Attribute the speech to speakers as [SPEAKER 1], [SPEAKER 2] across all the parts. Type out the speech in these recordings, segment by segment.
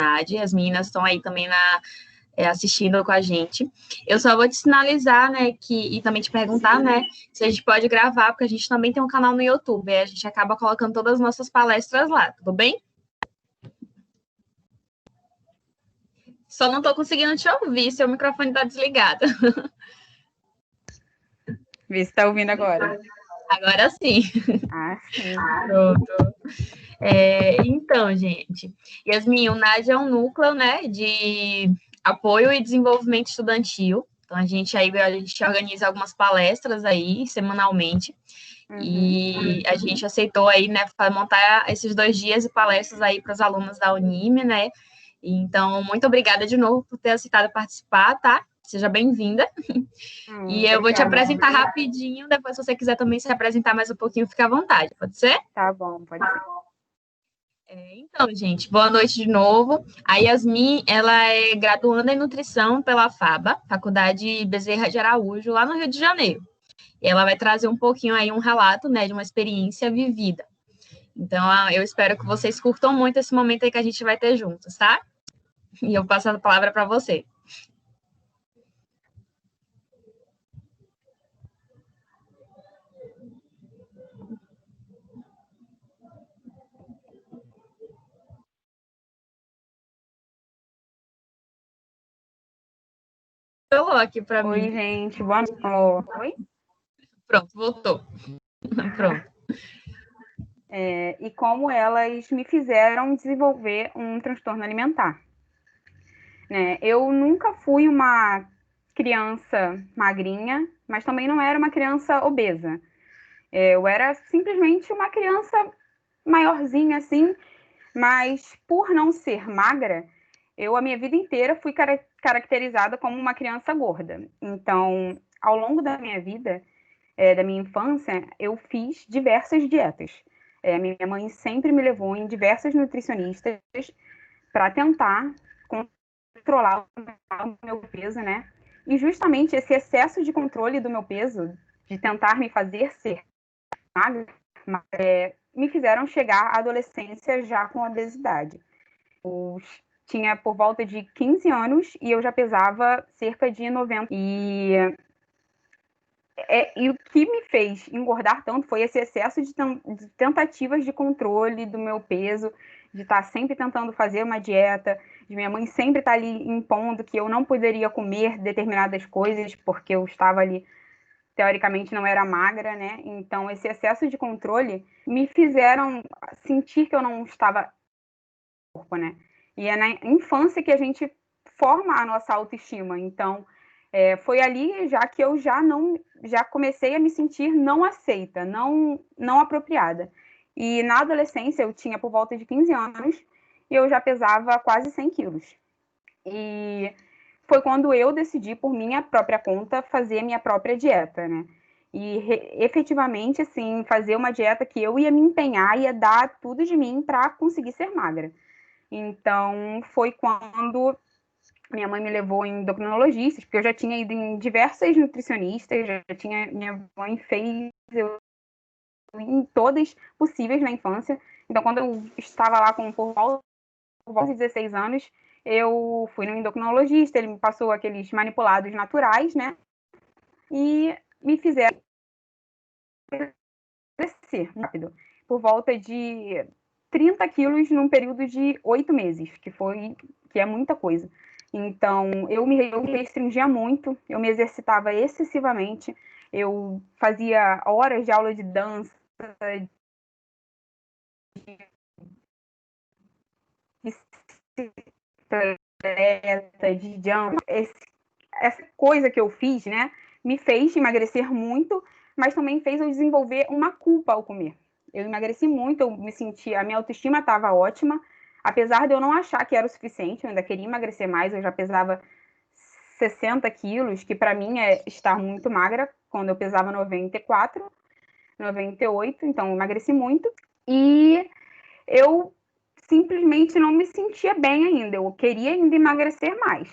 [SPEAKER 1] Nádia, as meninas estão aí também assistindo com a gente. Eu só vou te sinalizar, né, e também te perguntar, né, se a gente pode gravar, porque a gente também tem um canal no YouTube, a gente acaba colocando todas as nossas palestras lá, tudo bem? Só não estou conseguindo te ouvir, seu microfone está desligado.
[SPEAKER 2] Vê se está ouvindo agora.
[SPEAKER 1] Agora sim.
[SPEAKER 2] Ah, sim.
[SPEAKER 1] Pronto. Então, gente, Yasmin, o NAD é um núcleo, né, de apoio e desenvolvimento estudantil. Então, a gente organiza algumas palestras aí, semanalmente. E a gente aceitou aí, né, montar esses 2 dias de palestras aí para os alunos da Unime, né? Então, muito obrigada de novo por ter aceitado participar, tá? Seja bem-vinda. E eu vou te apresentar rapidinho, depois se você quiser também se apresentar mais um pouquinho, fica à vontade, pode ser?
[SPEAKER 2] Tá bom, pode ser.
[SPEAKER 1] Então, gente, boa noite de novo. A Yasmin, ela é graduanda em nutrição pela FABA, Faculdade Bezerra de Araújo, lá no Rio de Janeiro. E ela vai trazer um pouquinho aí um relato, né, de uma experiência vivida. Então, eu espero que vocês curtam muito esse momento aí que a gente vai ter juntos, tá? E eu passo a palavra para você. Falou aqui para mim.
[SPEAKER 2] Oi, gente, boa noite. Oi?
[SPEAKER 1] Pronto, voltou. Pronto.
[SPEAKER 2] E como elas me fizeram desenvolver um transtorno alimentar. Né? Eu nunca fui uma criança magrinha, mas também não era uma criança obesa. Eu era simplesmente uma criança maiorzinha, assim, mas por não ser magra, eu a minha vida inteira fui caracterizada como uma criança gorda. Então, ao longo da minha vida, da minha infância, eu fiz diversas dietas. Minha mãe sempre me levou em diversas nutricionistas para tentar controlar o meu peso, né? E justamente esse excesso de controle do meu peso, de tentar me fazer ser magra, me fizeram chegar à adolescência já com obesidade. Eu tinha por volta de 15 anos e eu já pesava cerca de 90. E o que me fez engordar tanto foi esse excesso de tentativas de controle do meu peso, de estar sempre tentando fazer uma dieta, de minha mãe sempre estar ali impondo que eu não poderia comer determinadas coisas, porque eu estava ali, teoricamente, não era magra, né? Então, esse excesso de controle me fizeram sentir que eu não estava no corpo, né? E é na infância que a gente forma a nossa autoestima. Então, foi ali já que eu já comecei a me sentir não aceita, não apropriada. E na adolescência eu tinha por volta de 15 anos e eu já pesava quase 100 quilos. E foi quando eu decidi por minha própria conta fazer minha própria dieta, né? E efetivamente, assim, fazer uma dieta que eu ia me empenhar, ia dar tudo de mim para conseguir ser magra. Então, foi quando minha mãe me levou em endocrinologistas, porque eu já tinha ido em diversas nutricionistas, minha mãe fez eu em todas possíveis na infância. Então, quando eu estava lá por volta de 16 anos, eu fui no endocrinologista, ele me passou aqueles manipulados naturais, né? E me fizeram crescer rápido, por volta de 30 quilos num período de 8 meses, que é muita coisa. Então, eu me restringia muito, eu me exercitava excessivamente, eu fazia horas de aula de dança, de jump. Essa coisa que eu fiz, né, me fez emagrecer muito, mas também fez eu desenvolver uma culpa ao comer. Eu emagreci muito, eu me sentia, a minha autoestima estava ótima, apesar de eu não achar que era o suficiente, eu ainda queria emagrecer mais, eu já pesava 60 quilos, que para mim é estar muito magra, quando eu pesava 94, 98, então eu emagreci muito, e eu simplesmente não me sentia bem ainda, eu queria ainda emagrecer mais.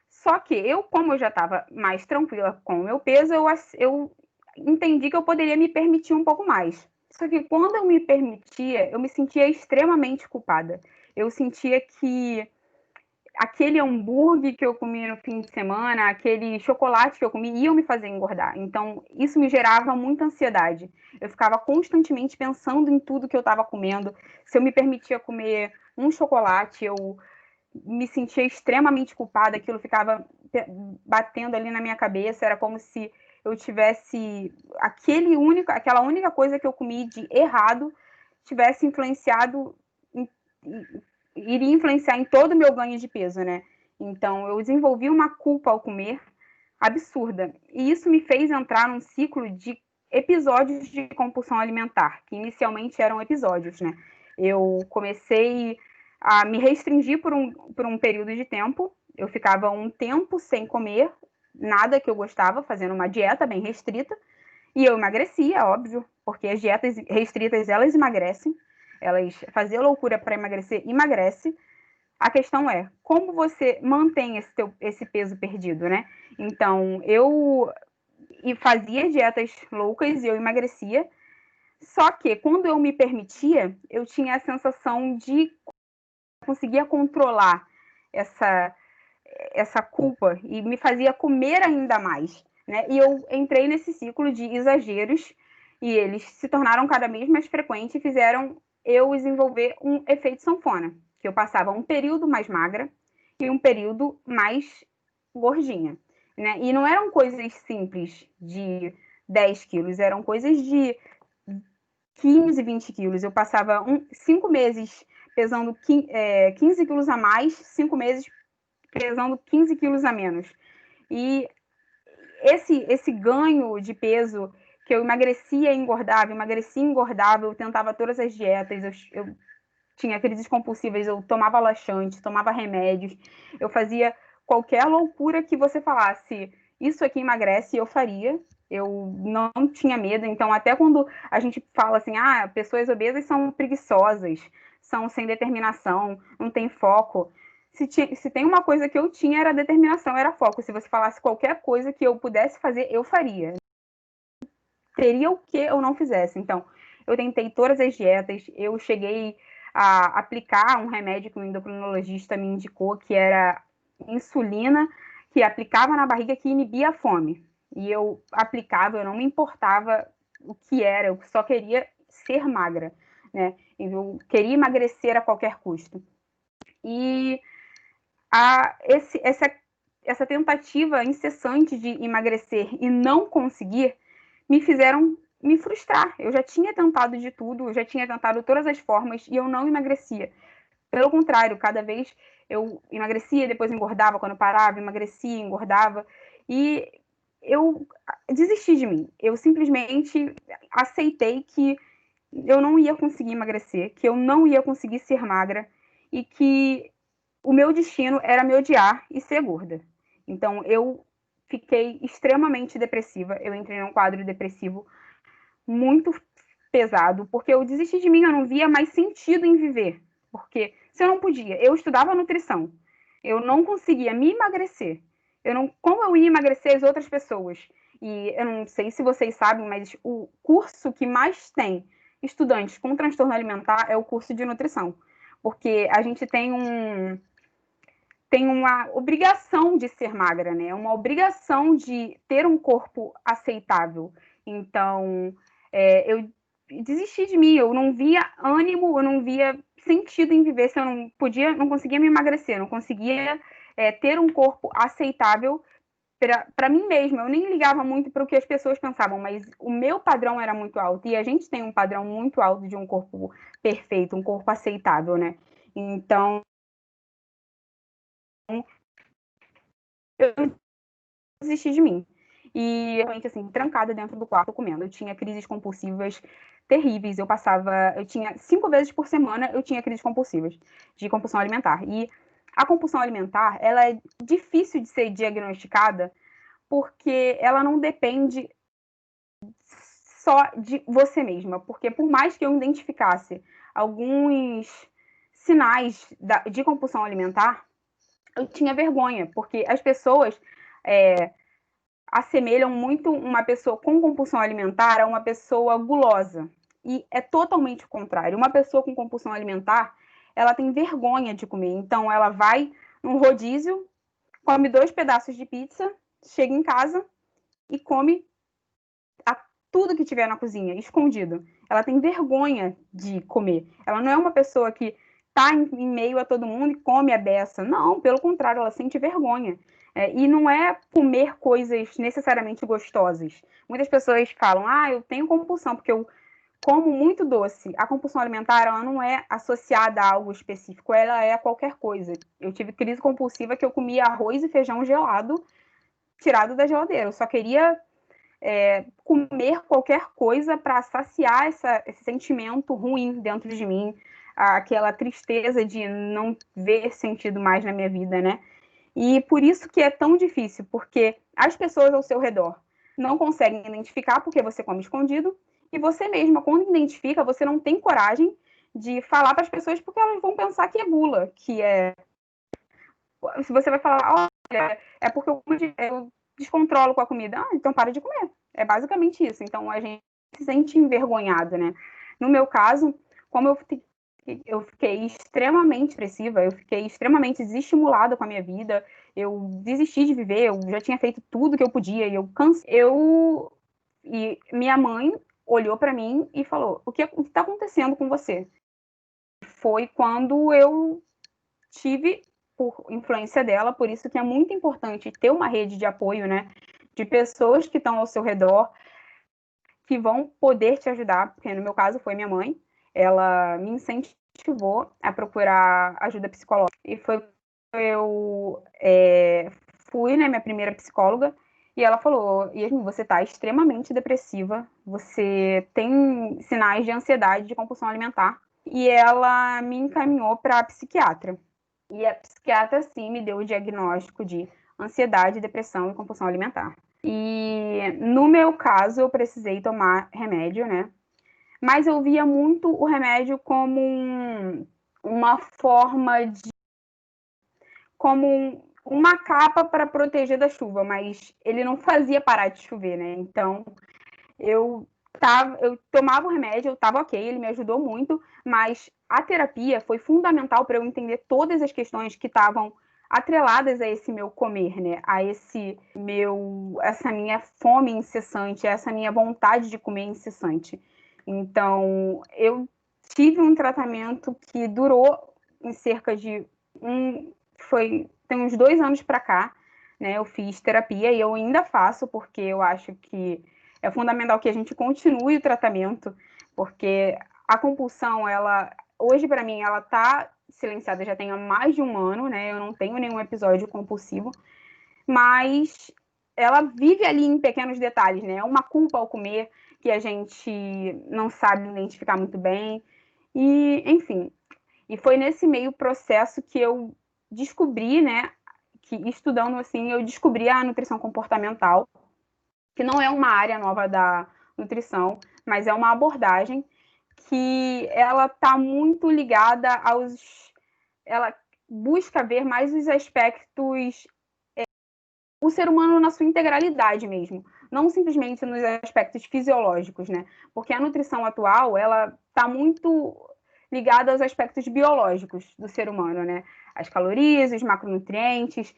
[SPEAKER 2] Só que eu, como eu já estava mais tranquila com o meu peso, eu entendi que eu poderia me permitir um pouco mais. Só que quando eu me permitia, eu me sentia extremamente culpada. eu sentia que aquele hambúrguer que eu comia no fim de semana, aquele chocolate que eu comia, iam me fazer engordar. Então, isso me gerava muita ansiedade. Eu ficava constantemente pensando em tudo que eu estava comendo. Se eu me permitia comer um chocolate, eu me sentia extremamente culpada, aquilo ficava batendo ali na minha cabeça, era como se eu tivesse aquela única coisa que eu comi de errado tivesse influenciado, iria influenciar em todo o meu ganho de peso, né? Então, eu desenvolvi uma culpa ao comer absurda. E isso me fez entrar num ciclo de episódios de compulsão alimentar, que inicialmente eram episódios, né? Eu comecei a me restringir por um período de tempo. Eu ficava um tempo sem comer nada que eu gostava, fazendo uma dieta bem restrita. E eu emagrecia, óbvio, porque as dietas restritas, elas emagrecem. Elas fazer loucura para emagrecer, emagrece. A questão é, como você mantém esse peso perdido, né? Então, eu fazia dietas loucas e eu emagrecia. Só que, quando eu me permitia, eu tinha a sensação de conseguia controlar essa culpa e me fazia comer ainda mais, né? E eu entrei nesse ciclo de exageros e eles se tornaram cada vez mais frequentes e fizeram eu desenvolver um efeito sanfona, que eu passava um período mais magra e um período mais gordinha, né? E não eram coisas simples de 10 quilos, eram coisas de 15, 20 quilos. Eu passava 5 meses pesando 15 quilos a mais, 5 meses pesando 15 quilos a menos. E esse ganho de peso, que eu emagrecia e engordava, eu tentava todas as dietas, eu tinha crises compulsivas, eu tomava laxante, tomava remédios, eu fazia qualquer loucura que você falasse, isso aqui emagrece, eu faria. Eu não tinha medo, então até quando a gente fala assim, pessoas obesas são preguiçosas, são sem determinação, não tem foco. Se tem uma coisa que eu tinha, era determinação, era foco. Se você falasse qualquer coisa que eu pudesse fazer, eu faria. Teria o que eu não fizesse. Então, eu tentei todas as dietas, eu cheguei a aplicar um remédio que o endocrinologista me indicou, que era insulina, que aplicava na barriga, que inibia a fome. E eu aplicava, eu não me importava o que era, eu só queria ser magra, né? Eu queria emagrecer a qualquer custo. E essa tentativa incessante de emagrecer e não conseguir me fizeram me frustrar. Eu já tinha tentado de tudo, eu já tinha tentado todas as formas e eu não emagrecia. Pelo contrário, cada vez eu emagrecia, depois engordava quando parava, emagrecia, engordava. E eu desisti de mim. Eu simplesmente aceitei que eu não ia conseguir emagrecer, que eu não ia conseguir ser magra e que o meu destino era me odiar e ser gorda. Então, eu fiquei extremamente depressiva. Eu entrei num quadro depressivo muito pesado, porque eu desisti de mim, eu não via mais sentido em viver. Porque se eu não podia, eu estudava nutrição, eu não conseguia me emagrecer. Como eu ia emagrecer as outras pessoas? E eu não sei se vocês sabem, mas o curso que mais tem estudantes com transtorno alimentar é o curso de nutrição. Porque a gente tem uma obrigação de ser magra, né? Uma obrigação de ter um corpo aceitável. Então, eu desisti de mim, eu não via ânimo, eu não via sentido em viver se eu não conseguia me emagrecer, não conseguia ter um corpo aceitável para mim mesma. Eu nem ligava muito para o que as pessoas pensavam, mas o meu padrão era muito alto e a gente tem um padrão muito alto de um corpo perfeito, um corpo aceitável, né? Então, eu desisti de mim. E realmente, assim, trancada dentro do quarto comendo. Eu tinha crises compulsivas terríveis. Eu tinha 5 vezes por semana, eu tinha crises compulsivas de compulsão alimentar. E a compulsão alimentar, ela é difícil de ser diagnosticada porque ela não depende só de você mesma. Porque por mais que eu identificasse alguns sinais de compulsão alimentar, eu tinha vergonha, porque as pessoas assemelham muito uma pessoa com compulsão alimentar a uma pessoa gulosa. E é totalmente o contrário. Uma pessoa com compulsão alimentar, ela tem vergonha de comer. Então, ela vai num rodízio, come 2 pedaços de pizza, chega em casa e come tudo que tiver na cozinha, escondido. Ela tem vergonha de comer. Ela não é uma pessoa que está em meio a todo mundo e come a beça. Não, pelo contrário, ela sente vergonha. E não é comer coisas necessariamente gostosas. Muitas pessoas falam, eu tenho compulsão, porque eu como muito doce. A compulsão alimentar, ela não é associada a algo específico, ela é a qualquer coisa. Eu tive crise compulsiva que eu comia arroz e feijão gelado, tirado da geladeira. Eu só queria comer qualquer coisa para saciar esse sentimento ruim dentro de mim, aquela tristeza de não ver sentido mais na minha vida, né? E por isso que é tão difícil, porque as pessoas ao seu redor não conseguem identificar porque você come escondido, e você mesma, quando identifica, você não tem coragem de falar para as pessoas porque elas vão pensar que é gula, que é... Se você vai falar, olha, é porque eu descontrolo com a comida, então para de comer. É basicamente isso. Então a gente se sente envergonhado, né? No meu caso, como eu fiquei extremamente depressiva, eu fiquei extremamente desestimulada com a minha vida, eu desisti de viver, eu já tinha feito tudo que eu podia e eu cansei. E minha mãe olhou para mim e falou: o que está acontecendo com você? Foi quando eu tive, por influência dela, por isso que é muito importante ter uma rede de apoio, né? De pessoas que estão ao seu redor, que vão poder te ajudar, porque no meu caso foi minha mãe, ela me incentivou a procurar ajuda psicológica. E foi eu fui, né, minha primeira psicóloga, e ela falou: Yasmin, você está extremamente depressiva, você tem sinais de ansiedade, de compulsão alimentar. E ela me encaminhou para a psiquiatra. E a psiquiatra, sim, me deu o diagnóstico de ansiedade, depressão e compulsão alimentar. E no meu caso, eu precisei tomar remédio, né? Mas eu via muito o remédio como uma forma de... como uma capa para proteger da chuva, mas ele não fazia parar de chover, né? Então, eu tomava o remédio, eu estava ok, ele me ajudou muito, mas a terapia foi fundamental para eu entender todas as questões que estavam atreladas a esse meu comer, né? Essa minha fome incessante, essa minha vontade de comer incessante. Então, eu tive um tratamento que durou em cerca de tem uns 2 anos para cá, né? Eu fiz terapia e eu ainda faço, porque eu acho que é fundamental que a gente continue o tratamento, porque a compulsão, hoje para mim, ela está silenciada já tem há mais de 1 ano, né? Eu não tenho nenhum episódio compulsivo, mas ela vive ali em pequenos detalhes, né? É uma culpa ao comer que a gente não sabe identificar muito bem, e enfim. E foi nesse meio processo que eu descobri, né? Que estudando assim, eu descobri a nutrição comportamental, que não é uma área nova da nutrição, mas é uma abordagem que ela está muito ligada ela busca ver mais os aspectos, o ser humano na sua integralidade mesmo, não simplesmente nos aspectos fisiológicos, né? Porque a nutrição atual, ela está muito ligada aos aspectos biológicos do ser humano, né? As calorias, os macronutrientes,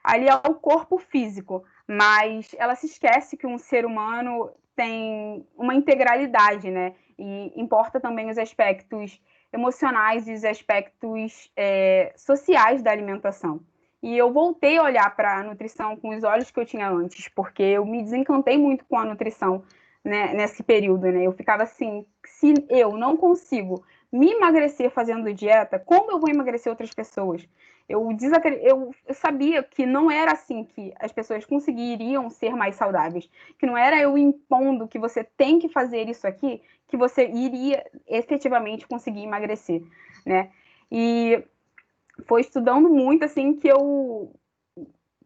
[SPEAKER 2] ali ao corpo físico, mas ela se esquece que um ser humano tem uma integralidade, né? E importa também os aspectos emocionais e os aspectos sociais da alimentação. E eu voltei a olhar para a nutrição com os olhos que eu tinha antes, porque eu me desencantei muito com a nutrição, né, nesse período, né? Eu ficava assim, se eu não consigo me emagrecer fazendo dieta, como eu vou emagrecer outras pessoas? Eu sabia que não era assim que as pessoas conseguiriam ser mais saudáveis, que não era eu impondo que você tem que fazer isso aqui, que você iria efetivamente conseguir emagrecer, né? E foi estudando muito assim que eu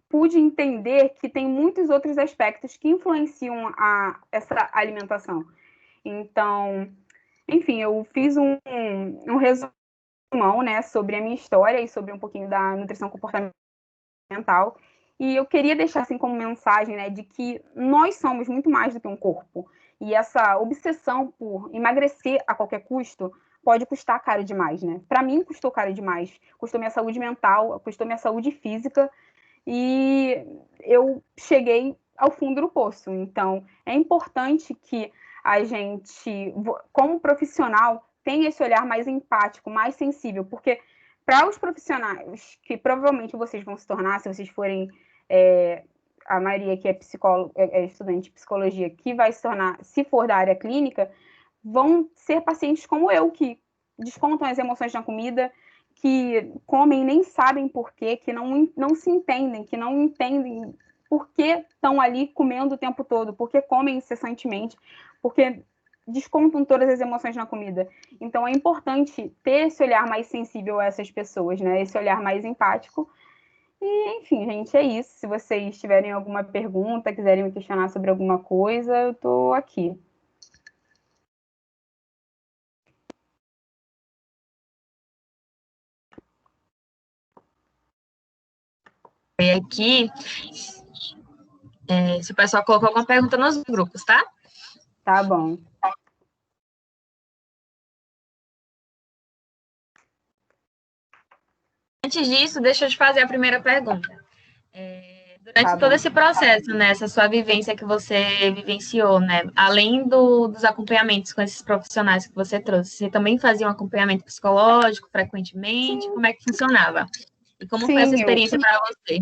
[SPEAKER 2] pude entender que tem muitos outros aspectos que influenciam essa alimentação. Então, enfim, eu fiz um resumão, né, sobre a minha história e sobre um pouquinho da nutrição comportamental. E eu queria deixar assim como mensagem, né, de que nós somos muito mais do que um corpo. E essa obsessão por emagrecer a qualquer custo pode custar caro demais, né? Para mim, custou caro demais. Custou minha saúde mental, custou minha saúde física, e eu cheguei ao fundo do poço. Então, é importante que a gente, como profissional, tenha esse olhar mais empático, mais sensível, porque para os profissionais que provavelmente vocês vão se tornar, se vocês forem, a maioria que é psicólogo, é estudante de psicologia, que vai se tornar, se for da área clínica, vão ser pacientes como eu, que descontam as emoções na comida, que comem e nem sabem por quê, que não se entendem, que não entendem por que estão ali comendo o tempo todo, por que comem incessantemente, porque descontam todas as emoções na comida. Então, é importante ter esse olhar mais sensível a essas pessoas, né? Esse olhar mais empático. E, enfim, gente, é isso. Se vocês tiverem alguma pergunta, quiserem me questionar sobre alguma coisa, eu estou aqui.
[SPEAKER 1] Aqui, se o pessoal colocou alguma pergunta nos grupos, tá?
[SPEAKER 2] Tá bom.
[SPEAKER 1] Antes disso, deixa eu te fazer a primeira pergunta. Durante
[SPEAKER 2] Tá
[SPEAKER 1] todo
[SPEAKER 2] bom.
[SPEAKER 1] esse processo, né, essa sua vivência que você vivenciou, né, além dos acompanhamentos com esses profissionais que você trouxe, você também fazia um acompanhamento psicológico frequentemente?
[SPEAKER 2] Sim,
[SPEAKER 1] Como é que funcionava? E como foi essa
[SPEAKER 2] sim,
[SPEAKER 1] experiência para você?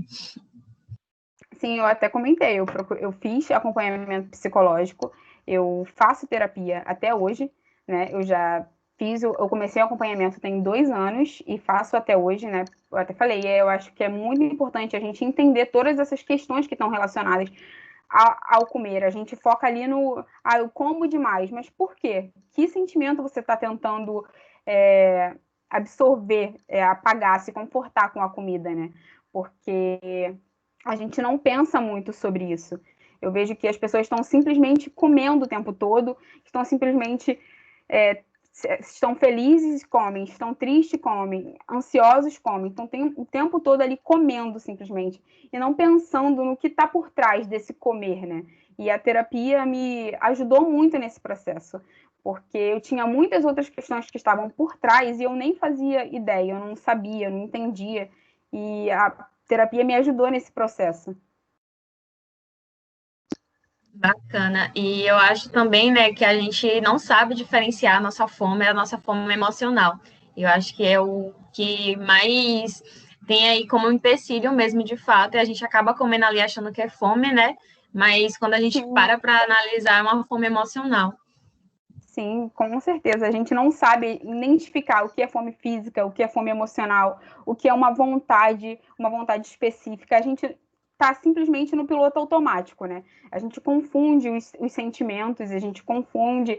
[SPEAKER 2] sim, eu até comentei, eu fiz acompanhamento psicológico, eu faço terapia até hoje, né? Eu já fiz, eu comecei o acompanhamento tem 2 anos e faço até hoje, né? Eu até falei, eu acho que é muito importante a gente entender todas essas questões que estão relacionadas ao comer. A gente foca ali no, eu como demais, mas por quê? Que sentimento você está tentando absorver, apagar, se confortar com a comida, né? Porque a gente não pensa muito sobre isso. Eu vejo que as pessoas estão simplesmente comendo o tempo todo, estão simplesmente estão felizes, comem, estão tristes, comem, ansiosos, comem. Então tem o tempo todo ali comendo simplesmente e não pensando no que está por trás desse comer, né? E a terapia me ajudou muito nesse processo, porque eu tinha muitas outras questões que estavam por trás e eu nem fazia ideia, eu não sabia, eu não entendia. E a terapia me ajudou nesse processo.
[SPEAKER 1] Bacana. E eu acho também, né, que a gente não sabe diferenciar a nossa fome emocional. Eu acho que é o que mais tem aí como empecilho mesmo, de fato, e a gente acaba comendo ali achando que é fome, né? Mas quando a gente
[SPEAKER 2] Sim,
[SPEAKER 1] para analisar, é uma fome emocional.
[SPEAKER 2] sim, com certeza. A gente não sabe identificar o que é fome física, o que é fome emocional, o que é uma vontade específica. A gente está simplesmente no piloto automático, né? A gente confunde os sentimentos, a gente confunde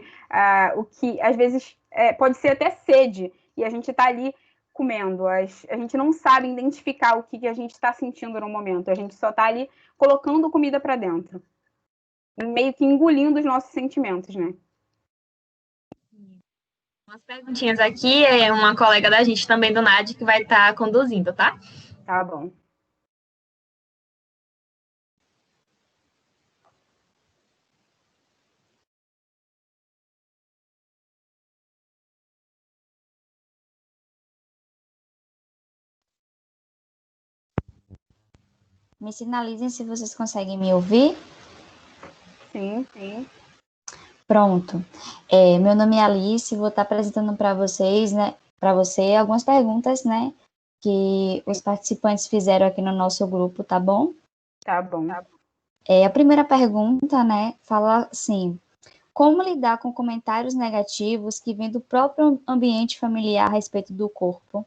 [SPEAKER 2] o que às vezes pode ser até sede, e a gente está ali comendo. A gente não sabe identificar o que a gente está sentindo no momento. A gente só está ali colocando comida para dentro, meio que engolindo os nossos sentimentos, né?
[SPEAKER 1] Umas perguntinhas aqui, é uma colega da gente também do NAD que vai estar conduzindo, tá?
[SPEAKER 2] Tá bom.
[SPEAKER 3] Me sinalizem se vocês conseguem me ouvir.
[SPEAKER 2] Sim, sim.
[SPEAKER 3] Pronto. Meu nome é Alice, vou estar apresentando para vocês, né, para você algumas perguntas, né, que os participantes fizeram aqui no nosso grupo, tá bom?
[SPEAKER 2] Tá bom.
[SPEAKER 3] A primeira pergunta, né, fala assim: como lidar com comentários negativos que vêm do próprio ambiente familiar a respeito do corpo?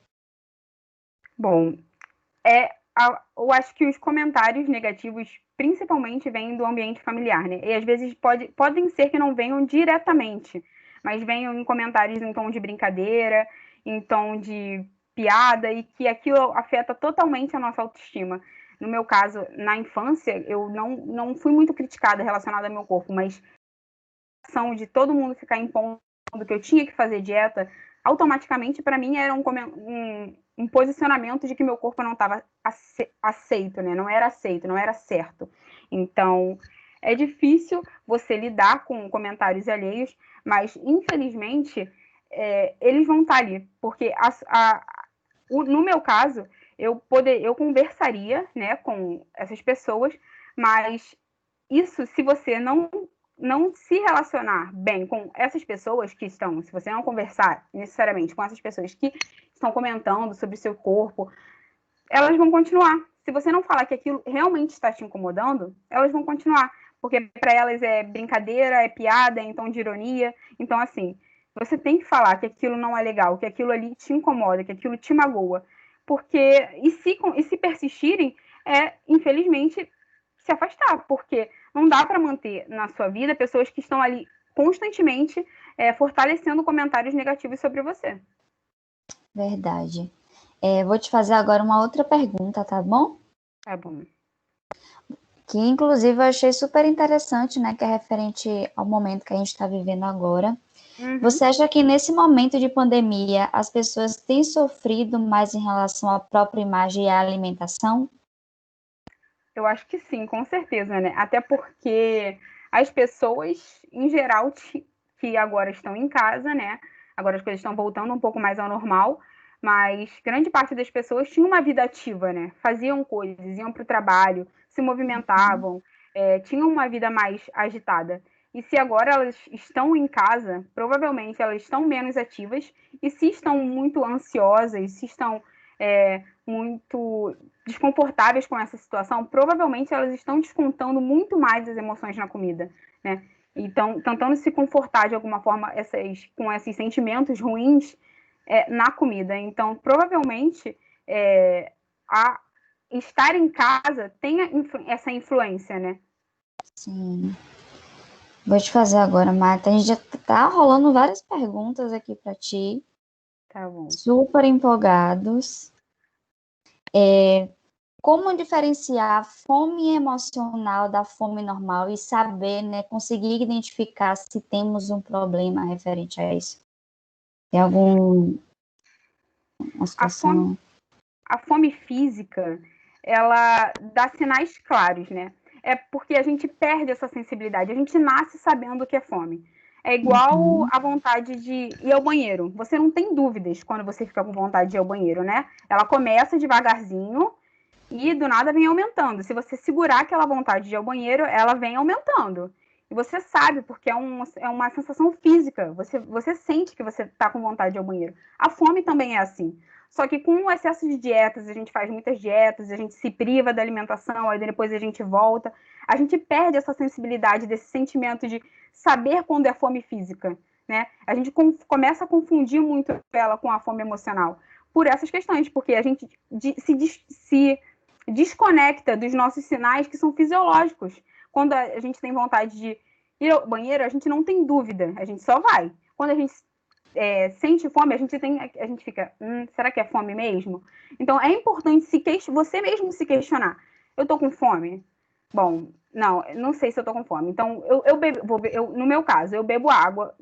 [SPEAKER 2] Bom, eu acho que os comentários negativos principalmente vêm do ambiente familiar, né? E às vezes podem ser que não venham diretamente, mas venham em comentários em tom de brincadeira, em tom de piada, e que aquilo afeta totalmente a nossa autoestima. No meu caso, na infância, eu não fui muito criticada relacionada ao meu corpo, mas a ação de todo mundo ficar impondo que eu tinha que fazer dieta, automaticamente para mim era um posicionamento de que meu corpo não estava aceito, né? Não era aceito, não era certo. Então, é difícil você lidar com comentários alheios, mas infelizmente eles vão estar ali, porque no meu caso, eu conversaria, né, com essas pessoas, mas isso, se você não se relacionar bem com essas pessoas que estão, se você não conversar necessariamente com essas pessoas que estão comentando sobre o seu corpo, elas vão continuar. Se você não falar que aquilo realmente está te incomodando, elas vão continuar, porque para elas é brincadeira, é piada, é em tom de ironia. Então, assim, você tem que falar que aquilo não é legal, que aquilo ali te incomoda, que aquilo te magoa. Porque, e se persistirem, infelizmente, se afastar, porque não dá para manter na sua vida pessoas que estão ali constantemente fortalecendo comentários negativos sobre você.
[SPEAKER 3] Verdade. Vou te fazer agora uma outra pergunta, tá bom?
[SPEAKER 2] Tá bom.
[SPEAKER 3] Que, inclusive, eu achei super interessante, né? Que é referente ao momento que a gente está vivendo agora.
[SPEAKER 2] Uhum.
[SPEAKER 3] Você acha que nesse momento de pandemia as pessoas têm sofrido mais em relação à própria imagem e à alimentação?
[SPEAKER 2] Eu acho que sim, com certeza, né? Até porque as pessoas, em geral, que agora estão em casa, né? Agora as coisas estão voltando um pouco mais ao normal, mas grande parte das pessoas tinha uma vida ativa, né? Faziam coisas, iam para o trabalho, se movimentavam, tinham uma vida mais agitada. E se agora elas estão em casa, provavelmente elas estão menos ativas, e se estão muito ansiosas, se estão muito desconfortáveis com essa situação, provavelmente elas estão descontando muito mais as emoções na comida, né? Então, tentando se confortar de alguma forma com esses sentimentos ruins na comida. Então, provavelmente, estar em casa tem essa influência, né?
[SPEAKER 3] Sim. Vou te fazer agora, Marta. A gente já tá rolando várias perguntas aqui para ti.
[SPEAKER 2] Tá bom.
[SPEAKER 3] Super empolgados. Como diferenciar a fome emocional da fome normal e saber, né, conseguir identificar se temos um problema referente a isso? Tem alguma situação?
[SPEAKER 2] A fome física, ela dá sinais claros, né? É porque a gente perde essa sensibilidade, a gente nasce sabendo o que é fome. É igual a vontade de ir ao banheiro. Você não tem dúvidas quando você fica com vontade de ir ao banheiro, né? Ela começa devagarzinho e do nada vem aumentando. Se você segurar aquela vontade de ir ao banheiro, ela vem aumentando. E você sabe, porque é uma sensação física. Você sente que você está com vontade de ir ao banheiro. A fome também é assim. Só que com o excesso de dietas, a gente faz muitas dietas, a gente se priva da alimentação, aí depois a gente volta. A gente perde essa sensibilidade desse sentimento de saber quando é fome física, né? A gente começa a confundir muito ela com a fome emocional por essas questões, porque a gente se desconecta dos nossos sinais que são fisiológicos. Quando a gente tem vontade de ir ao banheiro, a gente não tem dúvida, a gente só vai. Quando a gente sente fome, a gente fica, será que é fome mesmo? Então, é importante você mesmo se questionar. Eu tô com fome? Bom, não sei se eu tô com fome. Então, no meu caso, eu bebo água.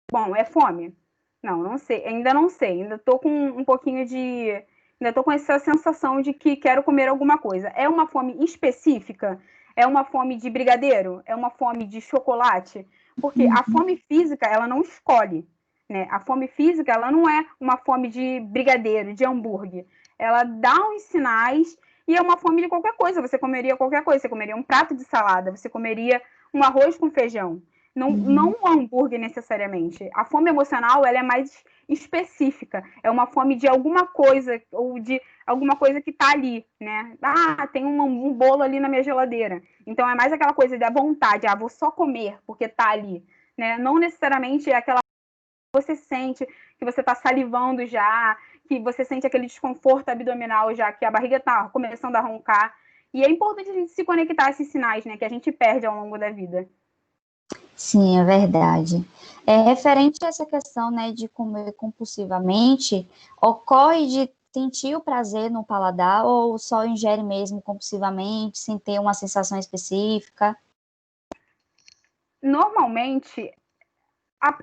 [SPEAKER 2] Bom, é fome? Não sei, ainda não sei. Ainda tô com um pouquinho de... Ainda tô com essa sensação de que quero comer alguma coisa. É uma fome específica? É uma fome de brigadeiro? É uma fome de chocolate? Porque a fome física, ela não escolhe, né? A fome física, ela não é uma fome de brigadeiro, de hambúrguer. Ela dá uns sinais e é uma fome de qualquer coisa. Você comeria qualquer coisa. Você comeria um prato de salada, você comeria um arroz com feijão. Não um hambúrguer necessariamente. A fome emocional, ela é mais específica. É uma fome de alguma coisa, ou de alguma coisa que tá ali, né? Tem um bolo ali na minha geladeira. Então, é mais aquela coisa da vontade. Vou só comer porque tá ali, né? Não necessariamente é aquela que você sente que você tá salivando já, que você sente aquele desconforto abdominal já, que a barriga tá começando a roncar. E é importante a gente se conectar a esses sinais, né? Que a gente perde ao longo da vida.
[SPEAKER 3] Sim, é verdade. Referente a essa questão, né, de comer compulsivamente, ocorre de sentir o prazer no paladar ou só ingere mesmo compulsivamente, sem ter uma sensação específica?
[SPEAKER 2] Normalmente,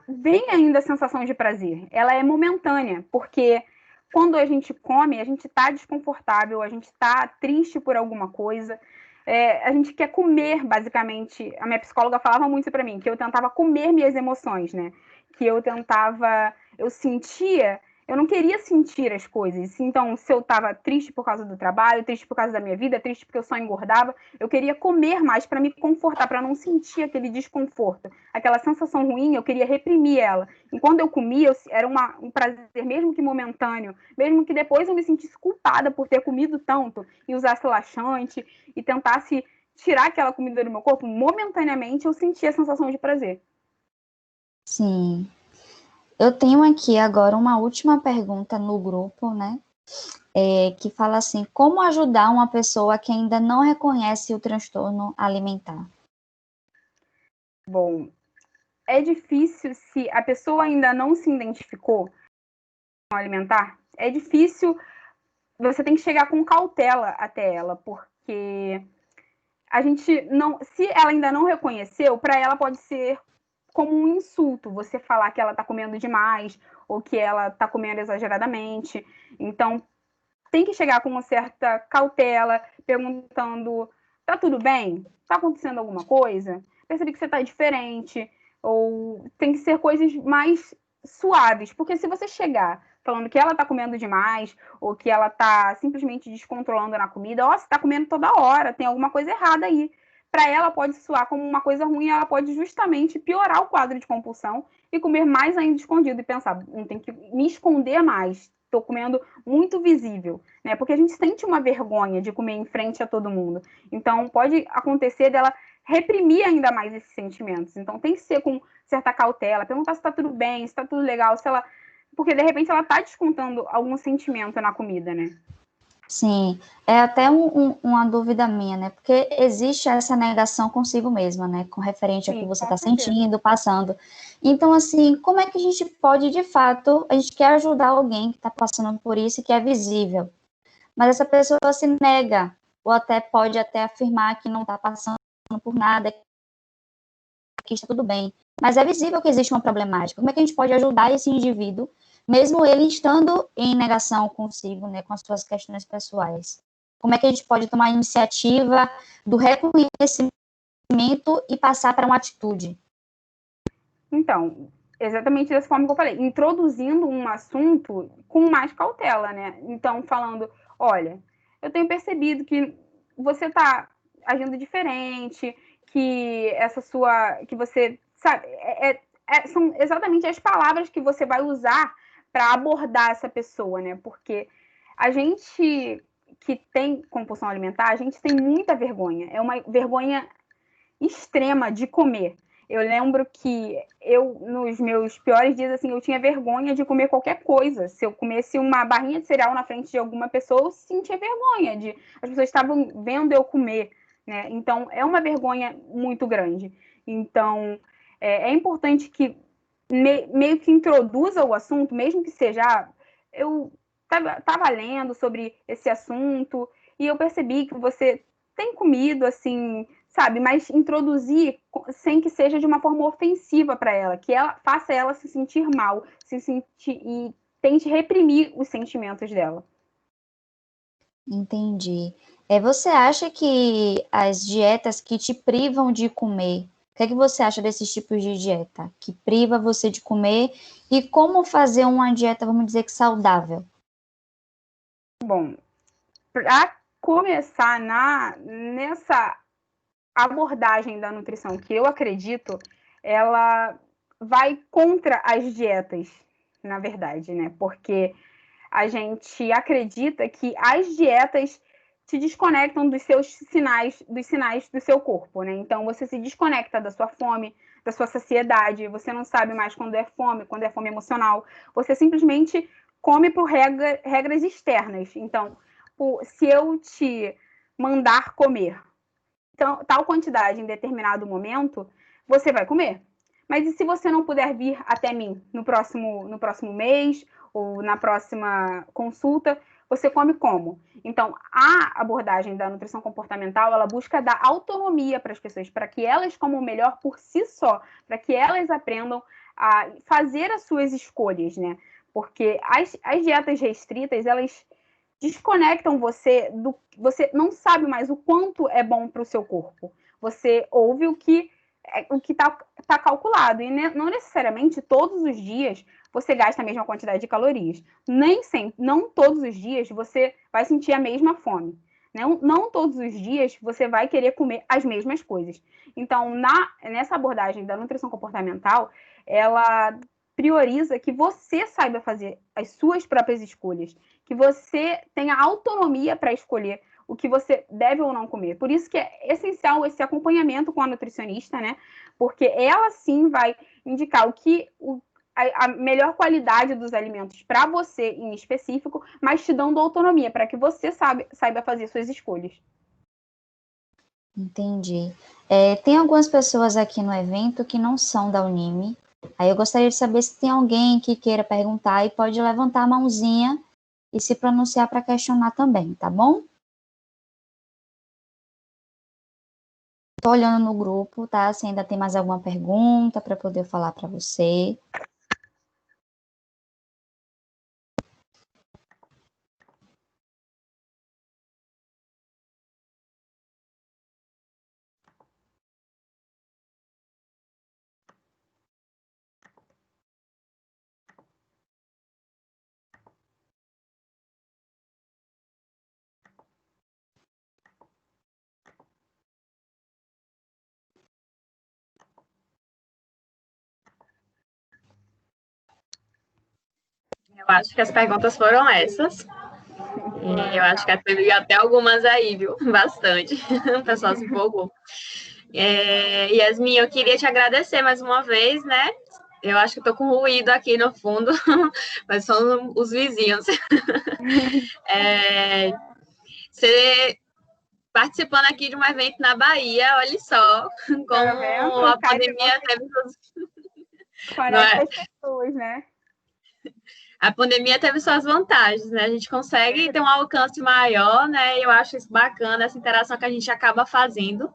[SPEAKER 2] vem ainda a sensação de prazer. Ela é momentânea, porque quando a gente come, a gente está desconfortável, a gente está triste por alguma coisa, a gente quer comer, basicamente. A minha psicóloga falava muito para mim, que eu tentava comer minhas emoções, né? Que eu eu não queria sentir as coisas. Então, se eu estava triste por causa do trabalho, triste por causa da minha vida, triste porque eu só engordava, eu queria comer mais para me confortar, para não sentir aquele desconforto. Aquela sensação ruim, eu queria reprimir ela. E quando eu comia, era um prazer, mesmo que momentâneo, mesmo que depois eu me sentisse culpada por ter comido tanto e usasse laxante e tentasse tirar aquela comida do meu corpo, momentaneamente eu sentia a sensação de prazer.
[SPEAKER 3] Sim. Eu tenho aqui agora uma última pergunta no grupo, né? Que fala assim: como ajudar uma pessoa que ainda não reconhece o transtorno alimentar?
[SPEAKER 2] Bom, é difícil se a pessoa ainda não se identificou com alimentar. É difícil, você tem que chegar com cautela até ela, porque a gente não, se ela ainda não reconheceu, para ela pode ser como um insulto, você falar que ela está comendo demais ou que ela está comendo exageradamente. Então, tem que chegar com uma certa cautela, perguntando: tá tudo bem? Tá acontecendo alguma coisa? Percebi que você tá diferente. Ou tem que ser coisas mais suaves, porque se você chegar falando que ela tá comendo demais, ou que ela tá simplesmente descontrolando na comida, ó, você tá comendo toda hora, tem alguma coisa errada aí. Para ela pode soar como uma coisa ruim, ela pode justamente piorar o quadro de compulsão e comer mais ainda escondido e pensar: não tem que me esconder mais, estou comendo muito visível, né? Porque a gente sente uma vergonha de comer em frente a todo mundo. Então, pode acontecer dela reprimir ainda mais esses sentimentos. Então, tem que ser com certa cautela, perguntar se está tudo bem, se está tudo legal, se ela... Porque, de repente, ela está descontando algum sentimento na comida, né?
[SPEAKER 3] Sim, é até uma dúvida minha, né? Porque existe essa negação consigo mesma, né? Com referente ao que
[SPEAKER 2] Sim,
[SPEAKER 3] você
[SPEAKER 2] com
[SPEAKER 3] está
[SPEAKER 2] certeza.
[SPEAKER 3] sentindo, passando. Então, assim, como é que a gente pode, de fato, a gente quer ajudar alguém que está passando por isso e que é visível, mas essa pessoa se nega, ou até pode até afirmar que não está passando por nada, que está tudo bem. Mas é visível que existe uma problemática. Como é que a gente pode ajudar esse indivíduo, mesmo ele estando em negação consigo, né, com as suas questões pessoais? Como é que a gente pode tomar a iniciativa do reconhecimento e passar para uma atitude?
[SPEAKER 2] Então, exatamente dessa forma que eu falei, introduzindo um assunto com mais cautela, né? Então, falando: olha, eu tenho percebido que você está agindo diferente, que que você, sabe, são exatamente as palavras que você vai usar para abordar essa pessoa, né? Porque a gente que tem compulsão alimentar, a gente tem muita vergonha, é uma vergonha extrema de comer. Eu lembro que nos meus piores dias, assim, eu tinha vergonha de comer qualquer coisa. Se eu comesse uma barrinha de cereal na frente de alguma pessoa, eu sentia vergonha as pessoas estavam vendo eu comer, né? Então, é uma vergonha muito grande. Então, é importante que meio que introduza o assunto, mesmo que seja: eu estava lendo sobre esse assunto e eu percebi que você tem comido, assim, sabe, mas introduzir sem que seja de uma forma ofensiva para ela, que ela faça ela se sentir mal, se sentir e tente reprimir os sentimentos dela.
[SPEAKER 3] Entendi. Você acha que as dietas que te privam de comer, o que é que você acha desses tipos de dieta? Que priva você de comer e como fazer uma dieta, vamos dizer que saudável?
[SPEAKER 2] Bom, para começar nessa abordagem da nutrição, que eu acredito, ela vai contra as dietas, na verdade, né? Porque a gente acredita que as dietas te desconectam dos sinais do seu corpo, né? Então você se desconecta da sua fome, da sua saciedade, você não sabe mais quando é fome emocional. Você simplesmente come por regras externas. Então, se eu te mandar comer tal quantidade em determinado momento, você vai comer. Mas e se você não puder vir até mim no próximo mês ou na próxima consulta, você come como? Então, a abordagem da nutrição comportamental, ela busca dar autonomia para as pessoas, para que elas comam melhor por si só, para que elas aprendam a fazer as suas escolhas, né? Porque as dietas restritas, elas desconectam você você não sabe mais o quanto é bom para o seu corpo. Você ouve o que está calculado e não necessariamente todos os dias você gasta a mesma quantidade de calorias. Nem sempre, não todos os dias você vai sentir a mesma fome. Não todos os dias você vai querer comer as mesmas coisas. Então, nessa abordagem da nutrição comportamental, ela prioriza que você saiba fazer as suas próprias escolhas, que você tenha autonomia para escolher o que você deve ou não comer. Por isso que é essencial esse acompanhamento com a nutricionista, né? Porque ela sim vai indicar a melhor qualidade dos alimentos para você em específico, mas te dando autonomia para que você saiba fazer suas escolhas.
[SPEAKER 3] Entendi. Tem algumas pessoas aqui no evento que não são da Unime. Aí eu gostaria de saber se tem alguém que queira perguntar e pode levantar a mãozinha e se pronunciar para questionar também, tá bom? Tô olhando no grupo, tá? Se ainda tem mais alguma pergunta para poder falar para você.
[SPEAKER 1] Eu acho que as perguntas foram essas. E eu acho que teve até algumas aí, viu? Bastante. O pessoal se empolgou. Yasmin, eu queria te agradecer mais uma vez, né? Eu acho que estou com ruído aqui no fundo, mas são os vizinhos. Você participando aqui de um evento na Bahia, olha só, como a pandemia teve
[SPEAKER 2] Conecta as pessoas, né?
[SPEAKER 1] A pandemia teve suas vantagens, né? A gente consegue ter um alcance maior, né? E eu acho isso bacana, essa interação que a gente acaba fazendo.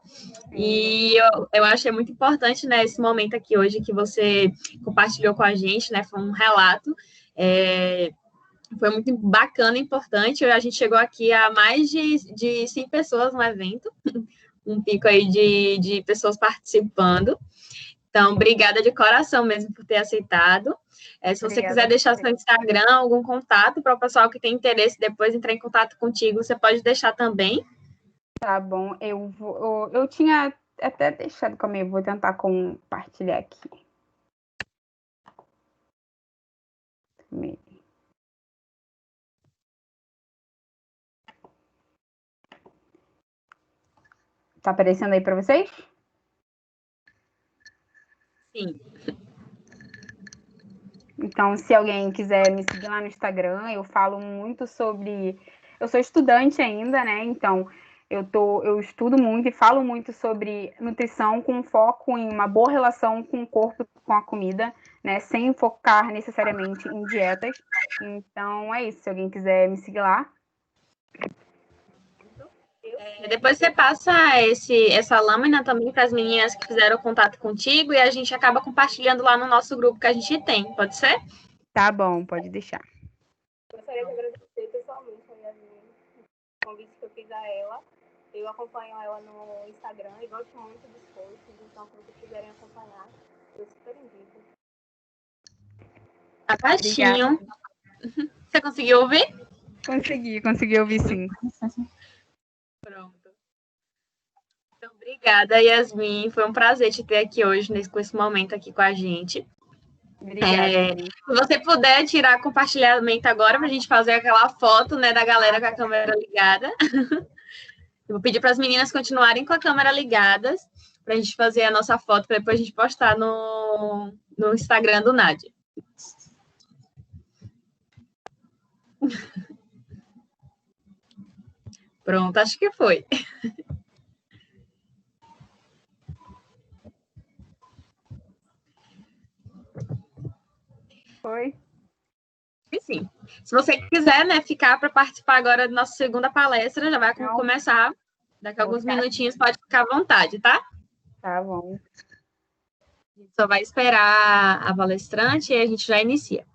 [SPEAKER 1] E eu achei muito importante, né, esse momento aqui hoje que você compartilhou com a gente, né? Foi um relato. Foi muito bacana e importante. A gente chegou aqui a mais de 100 pessoas no evento, um pico aí de pessoas participando. Então, obrigada de coração mesmo por ter aceitado. Se você quiser deixar seu Instagram, algum contato para o pessoal que tem interesse depois entrar em contato contigo, você pode deixar também.
[SPEAKER 2] Tá bom, eu tinha até deixado comigo, vou tentar compartilhar aqui. Tá aparecendo aí para vocês?
[SPEAKER 1] Sim.
[SPEAKER 2] Então, se alguém quiser me seguir lá no Instagram, eu falo muito sobre. Eu sou estudante ainda, né? Então, eu estudo muito e falo muito sobre nutrição com foco em uma boa relação com o corpo, com a comida, né? Sem focar necessariamente em dietas. Então, é isso. Se alguém quiser me seguir lá.
[SPEAKER 1] Depois você passa essa lâmina também para as meninas que fizeram contato contigo e a gente acaba compartilhando lá no nosso grupo que a gente tem, pode ser?
[SPEAKER 2] Tá bom, pode deixar.
[SPEAKER 4] Gostaria de agradecer pessoalmente a Yasmin, o convite que eu fiz a ela. Eu acompanho ela no Instagram e gosto muito dos posts, então se vocês quiserem acompanhar, eu super indico.
[SPEAKER 1] Tá baixinho. Você conseguiu ouvir?
[SPEAKER 2] Consegui ouvir sim.
[SPEAKER 1] Pronto. Então, obrigada, Yasmin. Foi um prazer te ter aqui hoje, com esse momento aqui com a gente.
[SPEAKER 2] Obrigada.
[SPEAKER 1] Se você puder tirar compartilhamento agora para a gente fazer aquela foto, né, da galera com a câmera ligada. Eu vou pedir para as meninas continuarem com a câmera ligadas para a gente fazer a nossa foto para depois a gente postar no Instagram do Nádia. Pronto, acho que foi.
[SPEAKER 2] Foi?
[SPEAKER 1] E sim. Se você quiser, né, ficar para participar agora da nossa segunda palestra, já vai começar. Daqui a alguns minutinhos, pode ficar à vontade, tá?
[SPEAKER 2] Tá bom.
[SPEAKER 1] A gente só vai esperar a palestrante e a gente já inicia.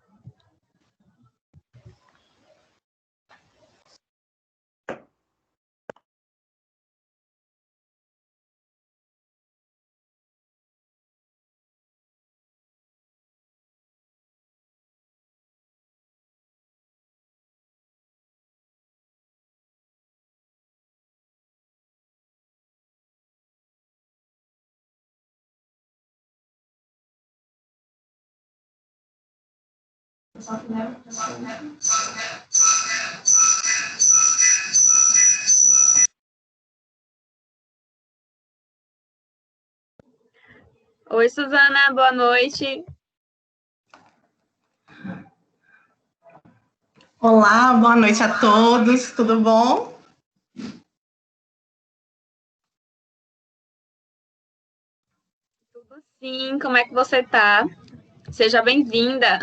[SPEAKER 1] Oi, Suzana, boa noite.
[SPEAKER 5] Olá, boa noite a todos, tudo bom?
[SPEAKER 1] Tudo sim, como é que você tá? Seja bem-vinda.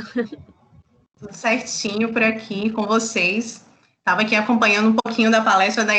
[SPEAKER 5] Tudo certinho por aqui com vocês. Estava aqui acompanhando um pouquinho da palestra da